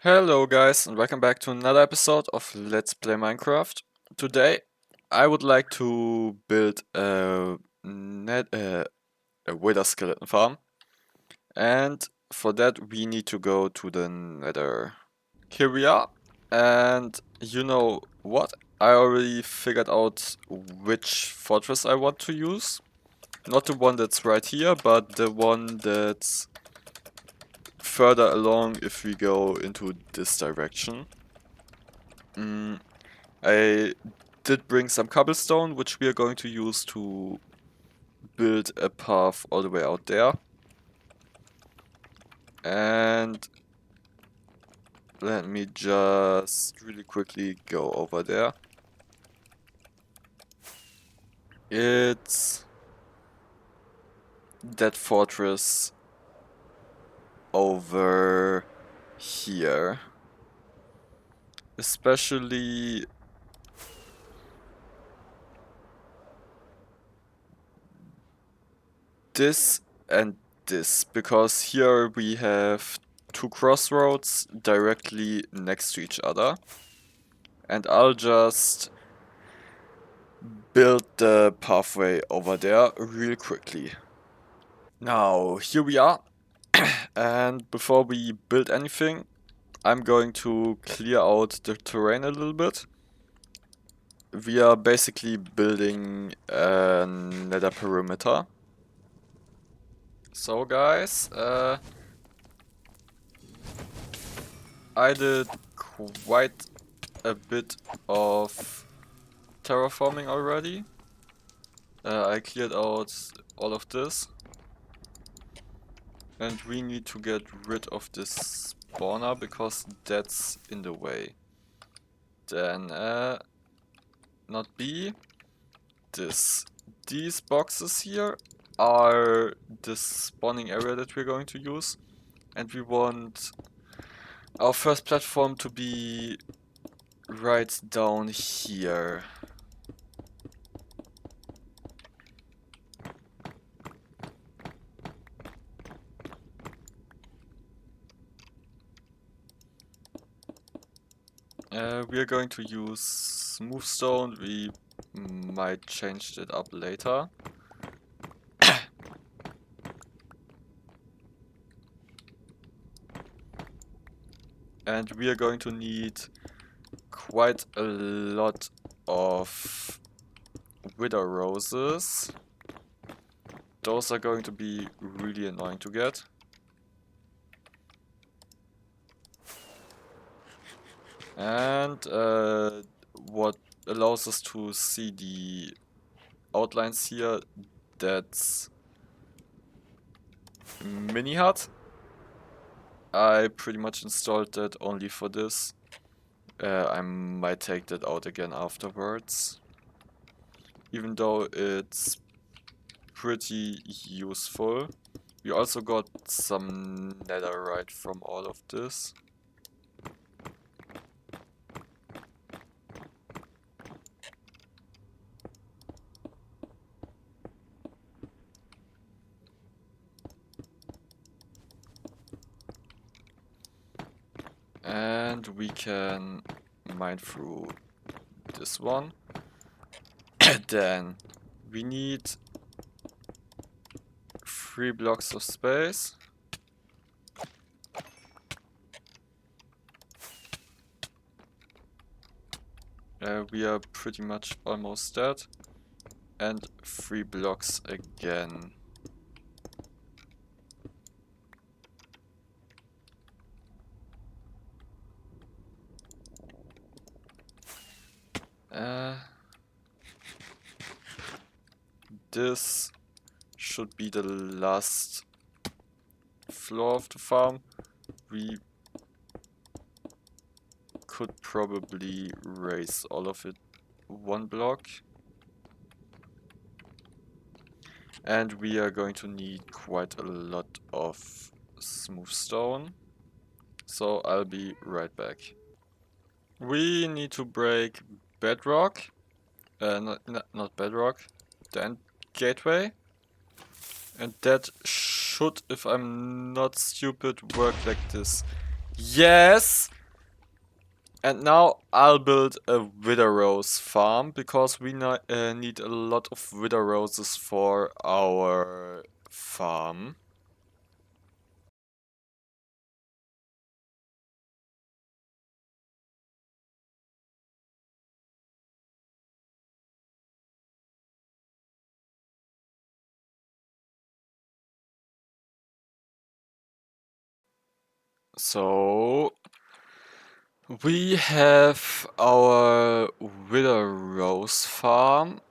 Hello guys and welcome back to another episode of Let's Play Minecraft. Today I would like to build a wither skeleton farm, and for that we need to go to the nether. Here we are, and you know what? I already figured out which fortress I want to use. Not the one that's right here, but the one that's further along if we go into this direction. I did bring some cobblestone, which we are going to use to build a path all the way out there. And let me just really quickly go over there. It's that fortress over here. Especially this and this, because here we have two crossroads directly next to each other. And I'll just build the pathway over there real quickly. Now, here we are. And before we build anything, I'm going to clear out the terrain a little bit. We are basically building a nether perimeter. So guys, I did quite a bit of terraforming already. I cleared out all of this. And we need to get rid of this spawner because that's in the way. Then, not B, this. These boxes here are the spawning area that we're going to use. And we want our first platform to be right down here. We are going to use smooth stone. We might change it up later. And we are going to need quite a lot of wither roses. Those are going to be really annoying to get. And what allows us to see the outlines here, that's mini hut. I pretty much installed that only for this. I might take that out again afterwards, even though it's pretty useful. We also got some netherite from all of this. And we can mine through this one. Then we need 3 blocks of space. We are pretty much almost dead. And 3 blocks again. This should be the last floor of the farm. We could probably raise all of it 1 block. And we are going to need quite a lot of smooth stone. So I'll be right back. We need to break bedrock. Not bedrock. The end gateway. And that should, if I'm not stupid, work like this. Yes! And now I'll build a Wither Rose farm because we need a lot of Wither Roses for our farm. So we have our Wither Rose farm,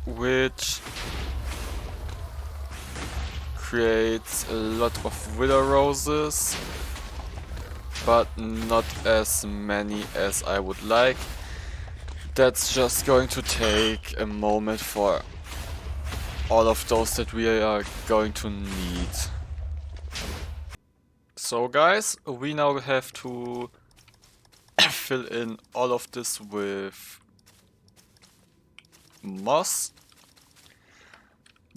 which creates a lot of Wither Roses, but not as many as I would like. That's just going to take a moment for all of those that we are going to need. So guys, we now have to fill in all of this with moss,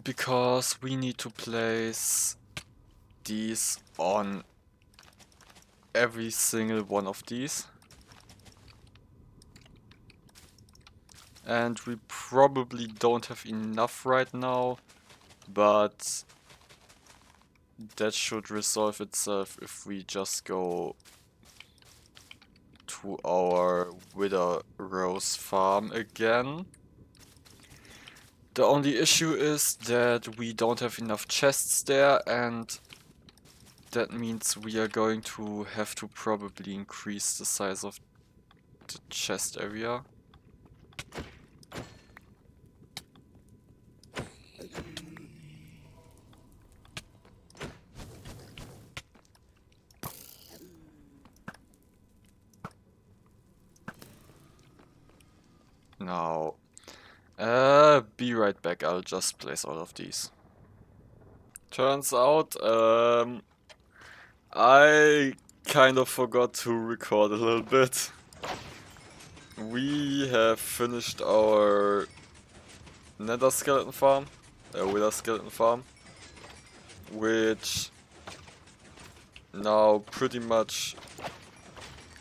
because we need to place these on every single one of these. And we probably don't have enough right now, but that should resolve itself if we just go to our Wither Rose farm again. The only issue is that we don't have enough chests there, and that means we are going to have to probably increase the size of the chest area. Now, be right back, I'll just place all of these. Turns out, I kind of forgot to record a little bit. We have finished our Nether skeleton farm, Wither skeleton farm, which now pretty much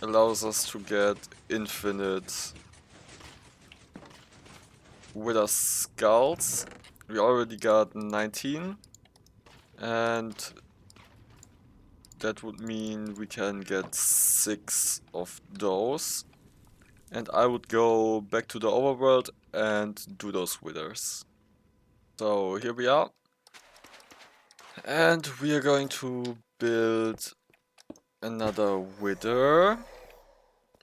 allows us to get infinite Wither skulls. We already got 19, and that would mean we can get 6 of those. And I would go back to the overworld and do those withers. So here we are. And we are going to build another wither.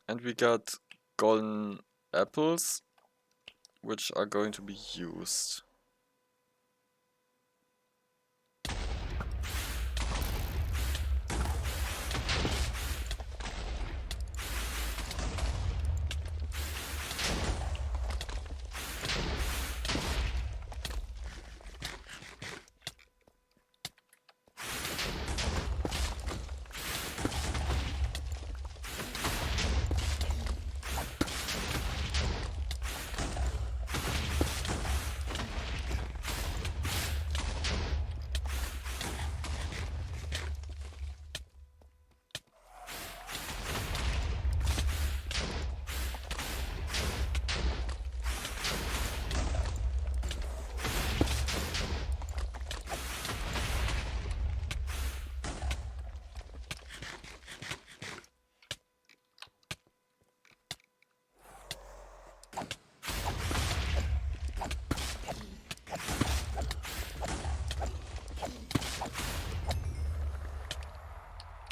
And we got golden apples, which are going to be used.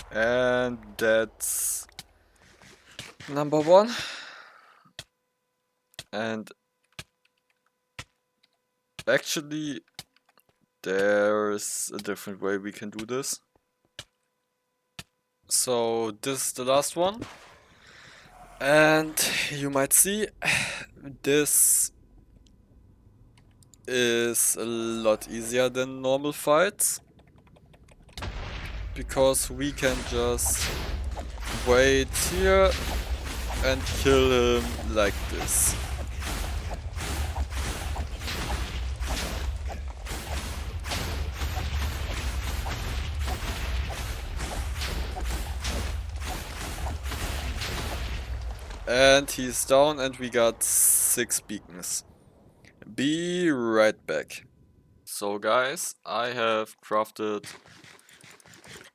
And that's number 1. And actually, there's a different way we can do this. So this is the last one. And you might see, this is a lot easier than normal fights, because we can just wait here and kill him like this. And he's down and we got 6 beacons. Be right back. So guys, I have crafted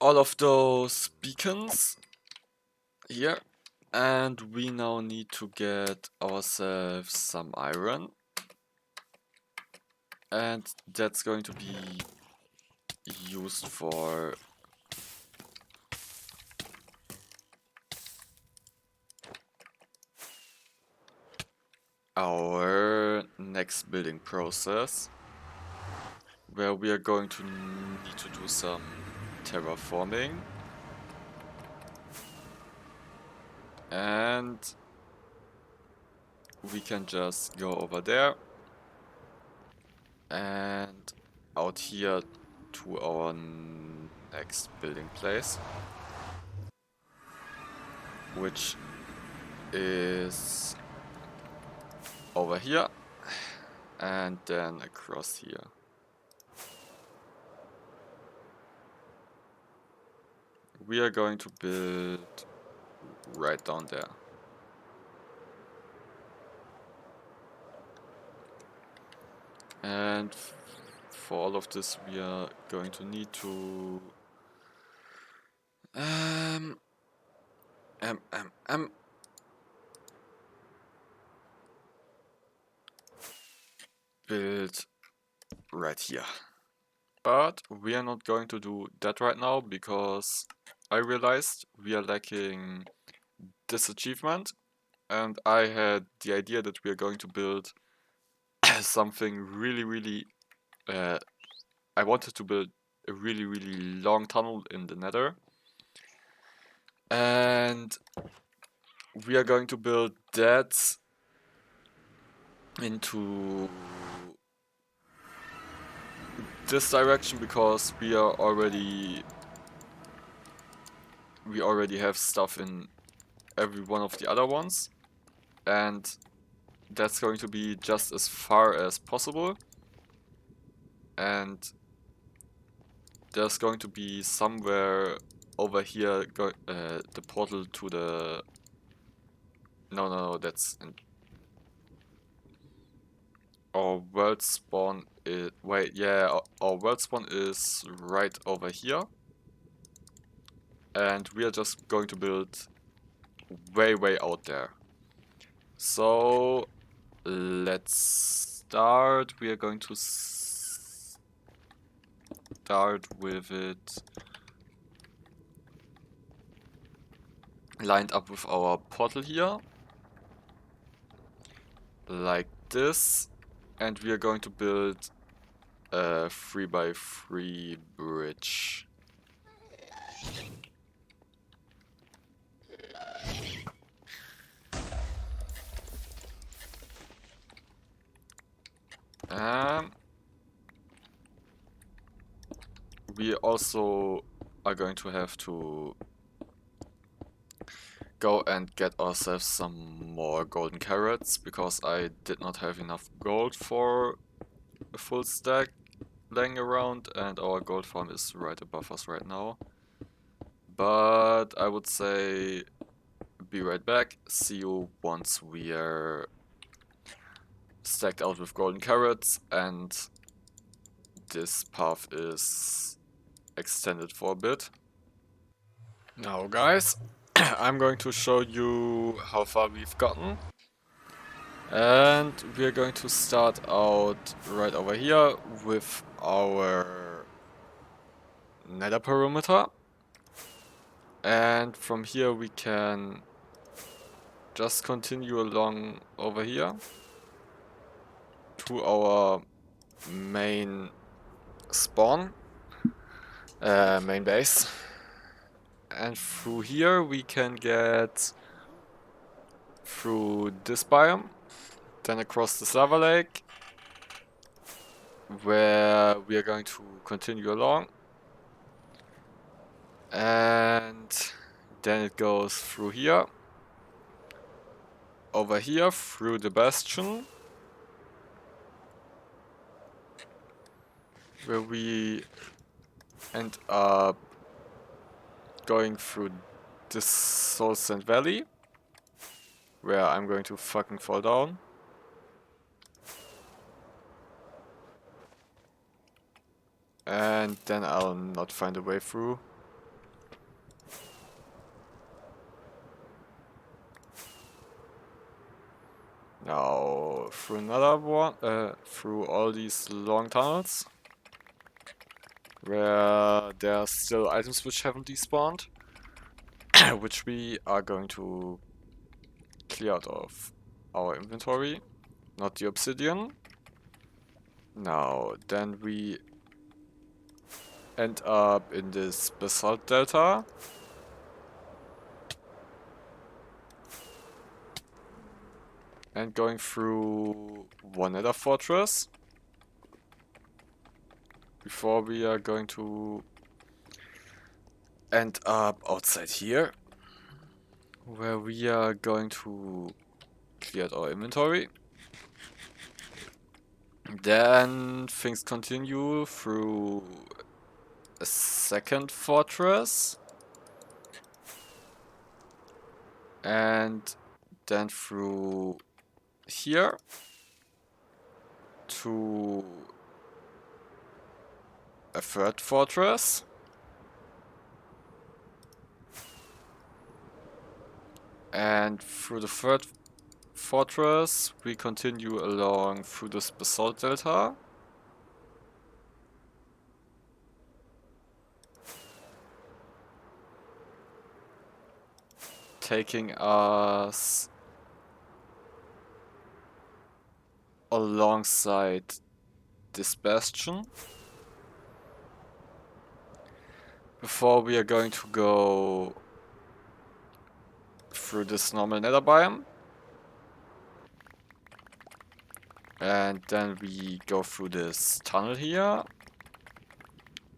all of those beacons here. And we now need to get ourselves some iron. And that's going to be used for our next building process, where we are going to need to do some terraforming. And we can just go over there and out here to our next building place, which is over here and then across here. We are going to build right down there. And for all of this we are going to need to build right here. But we are not going to do that right now because I realized we are lacking this achievement, and I had the idea that we are going to build something really I wanted to build a really long tunnel in the nether, and we are going to build that into this direction because we already have stuff in every one of the other ones, and that's going to be just as far as possible. And there's going to be somewhere over here the portal to the no, that's in our world spawn is our world spawn is right over here, and we are just going to build way out there. So let's start. We are going to start with it lined up with our portal here, like this, and we are going to build a 3x3 bridge. We also are going to have to go and get ourselves some more golden carrots, because I did not have enough gold for a full stack laying around, and our gold farm is right above us right now. But I would say be right back, see you once we are stacked out with golden carrots and this path is extended for a bit. Now guys, I'm going to show you how far we've gotten. And we're going to start out right over here with our nether perimeter. And from here we can just continue along over here to our main spawn, main base. And through here we can get through this biome, then across this lava lake, where we are going to continue along. And then it goes through here, over here through the bastion, where we end up going through this Soul Sand Valley. where I'm going to fucking fall down. And then I'll not find a way through. Now through another one, through all these long tunnels, where there are still items which haven't despawned, which we are going to clear out of our inventory, not the obsidian. Now, then we end up in this basalt delta. And going through one nether fortress. Before we are going to end up outside here. Where we are going to clear out our inventory. Then things continue through a second fortress. And then through here to a third fortress. And through the third fortress we continue along through this basalt delta. Taking us alongside this bastion. Before we are going to go through this normal nether biome. And then we go through this tunnel here.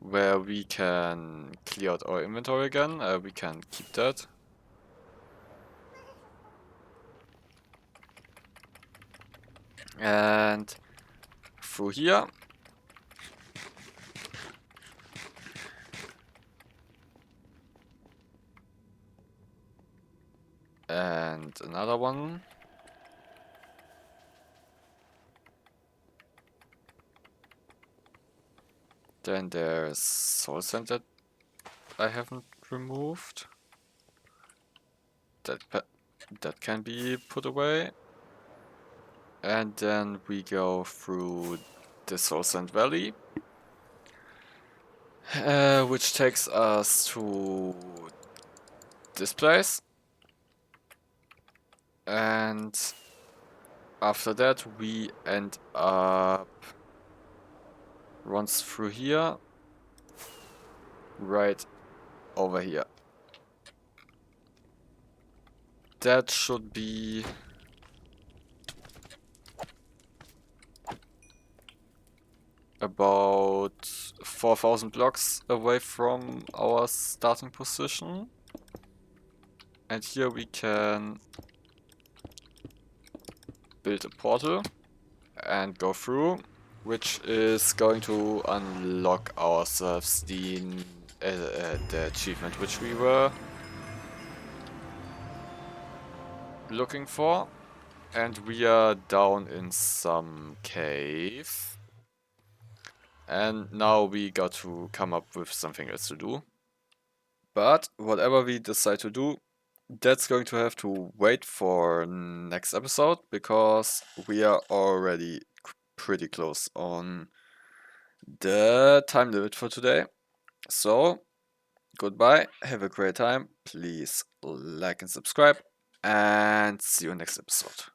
Where we can clear out our inventory again. We can keep that. And through here. And another one. Then there's soul sand that I haven't removed. That can be put away. And then we go through the Soul Sand Valley. Which takes us to this place. And after that we end up runs through here, right over here. That should be about 4,000 blocks away from our starting position. And here we can build a portal and go through, which is going to unlock ourselves the achievement which we were looking for. And we are down in some cave. And now we got to come up with something else to do. But whatever we decide to do, that's going to have to wait for next episode, because we are already pretty close on the time limit for today. So, goodbye, have a great time, please like and subscribe, and see you next episode.